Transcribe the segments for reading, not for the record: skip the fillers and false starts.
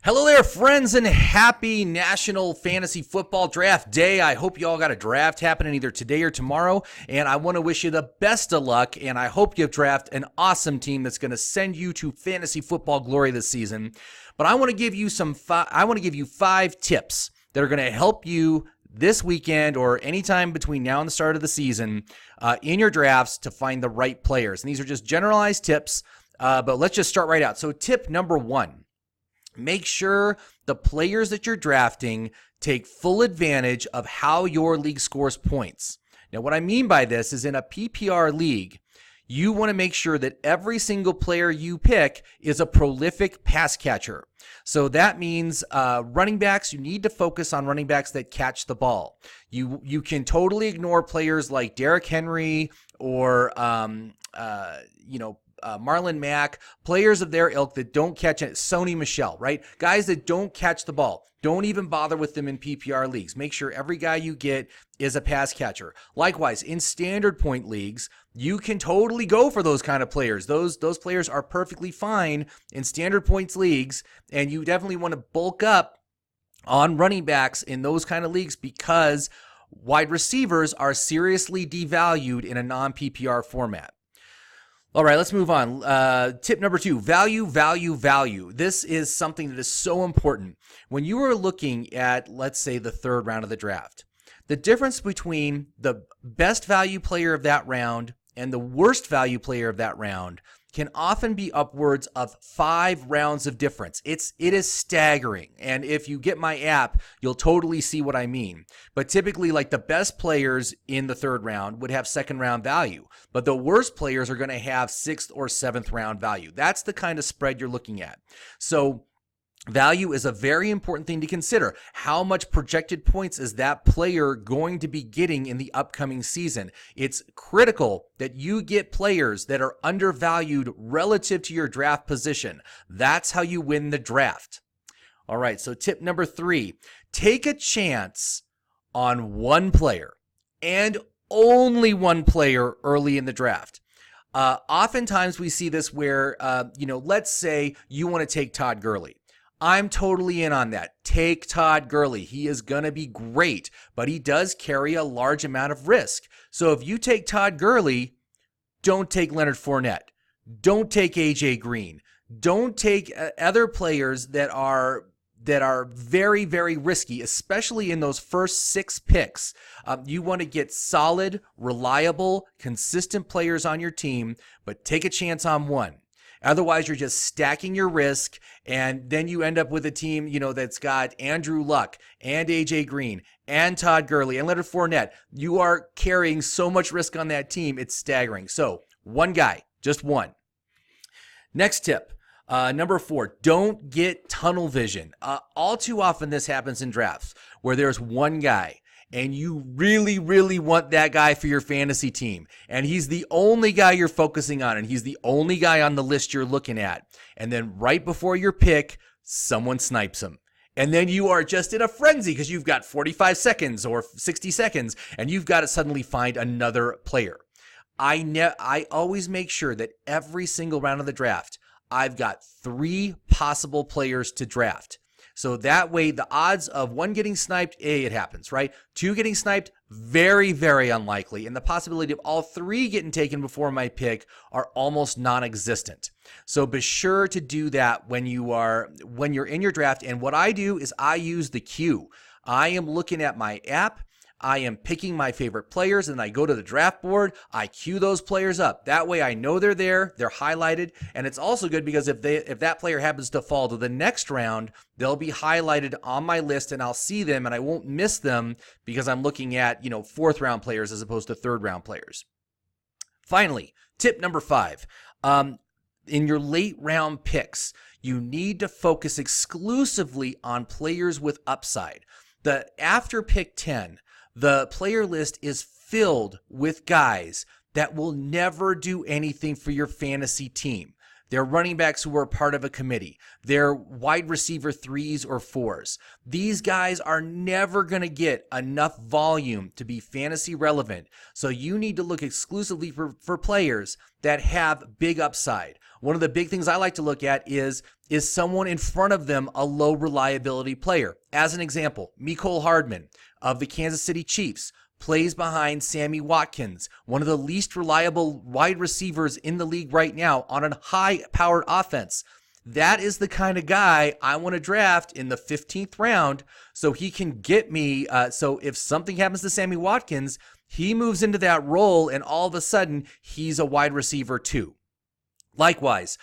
Hello there, friends, and happy National Fantasy Football Draft Day. I hope you all got a draft happening either today or tomorrow, and I want to wish you the best of luck, and I hope you draft an awesome team that's going to send you to fantasy football glory this season. But I want to give you five tips that are going to help you this weekend or anytime between now and the start of the season in your drafts to find the right players. And these are just generalized tips, but let's just start right out. So tip number one. Make sure the players that you're drafting take full advantage of how your league scores points. Now, what I mean by this is in a PPR league, you want to make sure that every single player you pick is a prolific pass catcher. So that means running backs, you need to focus on running backs that catch the ball. You can totally ignore players like Derrick Henry or Marlon Mack, players of their ilk that don't catch it, Sony Michel, right? Guys that don't catch the ball. Don't even bother with them in PPR leagues. Make sure every guy you get is a pass catcher. Likewise, in standard point leagues, you can totally go for those kind of players. Those players are perfectly fine in standard points leagues, and you definitely want to bulk up on running backs in those kind of leagues because wide receivers are seriously devalued in a non-PPR format. All right, let's move on. Tip number two, value. This is something that is so important. When you are looking at, let's say, the third round of the draft, the difference between the best value player of that round and the worst value player of that round can often be upwards of 5 rounds of difference. It is staggering. And if you get my app, you'll totally see what I mean. But typically, like the best players in the third round would have second round value, but the worst players are going to have 6th or 7th round value. That's the kind of spread you're looking at. So value is a very important thing to consider. How much projected points is that player going to be getting in the upcoming season? It's critical that you get players that are undervalued relative to your draft position. That's how you win the draft. All right, so tip number 3, take a chance on one player and only one player early in the draft. Oftentimes we see this where, let's say you want to take Todd Gurley. I'm totally in on that. Take Todd Gurley. He is going to be great, but he does carry a large amount of risk. So if you take Todd Gurley, don't take Leonard Fournette. Don't take AJ Green. Don't take other players that are very, very risky, especially in those first 6 picks. You want to get solid, reliable, consistent players on your team, but take a chance on one. Otherwise, you're just stacking your risk, and then you end up with a team, that's got Andrew Luck and AJ Green and Todd Gurley and Leonard Fournette. You are carrying so much risk on that team, it's staggering. So, one guy, just one. Next tip, number 4, don't get tunnel vision. All too often this happens in drafts where there's one guy and you really, really want that guy for your fantasy team. And he's the only guy you're focusing on, and he's the only guy on the list you're looking at. And then right before your pick, someone snipes him. And then you are just in a frenzy because you've got 45 seconds or 60 seconds, and you've got to suddenly find another player. I always make sure that every single round of the draft, I've got 3 possible players to draft. So that way, the odds of 1 getting sniped, it happens, right? 2 getting sniped, very, very unlikely. And the possibility of all 3 getting taken before my pick are almost non-existent. So be sure to do that when you're in your draft. And what I do is I use the queue. I am looking at my app. I am picking my favorite players, and I go to the draft board. I queue those players up. That way I know they're there, they're highlighted, and it's also good because if that player happens to fall to the next round, they'll be highlighted on my list, and I'll see them, and I won't miss them because I'm looking at, 4th round players as opposed to 3rd round players. Finally, tip number 5. In your late round picks, you need to focus exclusively on players with upside. After pick 10, the player list is filled with guys that will never do anything for your fantasy team. They're running backs who are part of a committee. They're wide receiver 3s or 4s. These guys are never going to get enough volume to be fantasy relevant. So you need to look exclusively for players that have big upside. One of the big things I like to look at is someone in front of them a low reliability player? As an example, Mecole Hardman of the Kansas City Chiefs plays behind Sammy Watkins, one of the least reliable wide receivers in the league right now on a high-powered offense. That is the kind of guy I want to draft in the 15th round so he can get me. So if something happens to Sammy Watkins, he moves into that role and all of a sudden he's a wide receiver too. Likewise,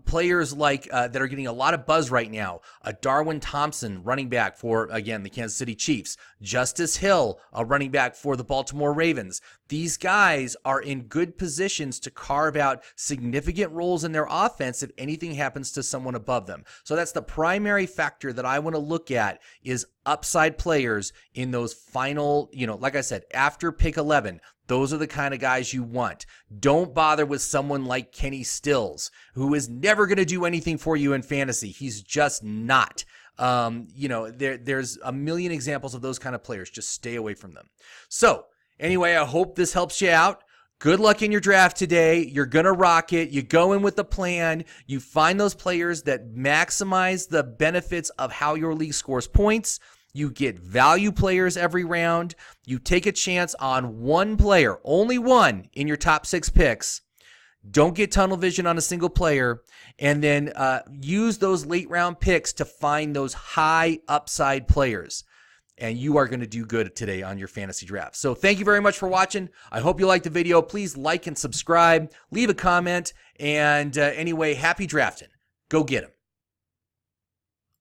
players like that are getting a lot of buzz right now. Darwin Thompson, running back for, again, the Kansas City Chiefs. Justice Hill, a running back for the Baltimore Ravens. These guys are in good positions to carve out significant roles in their offense if anything happens to someone above them. So that's the primary factor that I want to look at is upside players in those final, like I said, after pick 11. Those are the kind of guys you want. Don't bother with someone like Kenny Stills, who is never going to do anything for you in fantasy. He's just not. There's a million examples of those kind of players. Just stay away from them. So anyway, I hope this helps you out. Good luck in your draft today. You're going to rock it. You go in with a plan. You find those players that maximize the benefits of how your league scores points. You get value players every round. You take a chance on one player, only one in your top 6 picks. Don't get tunnel vision on a single player. And then use those late round picks to find those high upside players. And you are going to do good today on your fantasy draft. So thank you very much for watching. I hope you liked the video. Please like and subscribe. Leave a comment. And anyway, happy drafting. Go get 'em.